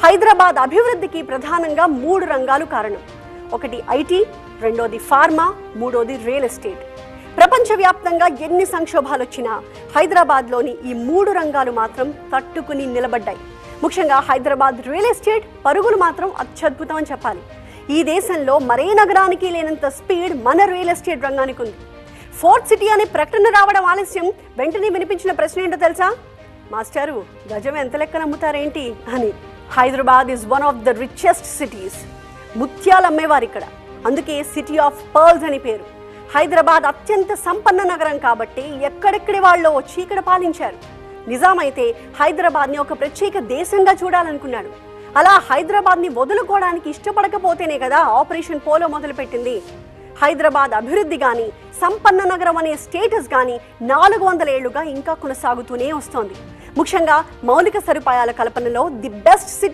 హైదరాబాద్ అభివృద్ధికి ప్రధానంగా 3 రంగాలు కారణం. ఒకటి ఐటీ, రెండోది ఫార్మా, మూడోది రియల్ ఎస్టేట్. ప్రపంచవ్యాప్తంగా ఎన్ని సంక్షోభాలు వచ్చినా హైదరాబాద్లోని ఈ 3 రంగాలు మాత్రం తట్టుకుని నిలబడ్డాయి. ముఖ్యంగా హైదరాబాద్ రియల్ ఎస్టేట్ పరుగులు మాత్రం అత్యద్భుతం అని చెప్పాలి. ఈ దేశంలో మరే నగరానికి లేనంత స్పీడ్ మన రియల్ ఎస్టేట్ రంగానికి ఉంది. ఫోర్త్ సిటీ అనే ప్రకటన రావడం ఆలస్యం. వెంటనే వినిపించిన ప్రశ్న ఏంటో తెలుసా? మాస్టారు, గజం ఎంత లెక్కన అమ్ముతారేంటి అని. Hyderabad is one of the richest cities. ముత్యాలు అమ్మేవారు ఇక్కడ, అందుకే సిటీ ఆఫ్ పర్ల్స్ అని పేరు. హైదరాబాద్ అత్యంత సంపన్న నగరం కాబట్టి ఎక్కడెక్కడి వాళ్ళు వచ్చి ఇక్కడ పాలించారు. నిజాం అయితే హైదరాబాద్ని ఒక ప్రత్యేక దేశంగా చూడాలనుకున్నాడు. అలా హైదరాబాద్ని వదులుకోవడానికి ఇష్టపడకపోతేనే కదా ఆపరేషన్ పోలో మొదలుపెట్టింది. హైదరాబాద్ అభివృద్ధి కానీ, సంపన్న నగరం అనే స్టేటస్ కానీ 400 ఏళ్లుగా ఇంకా కొనసాగుతూనే వస్తోంది. ముఖ్యంగా మౌలిక సదుపాయాల కల్పనలో ది బెస్ట్ సిటీ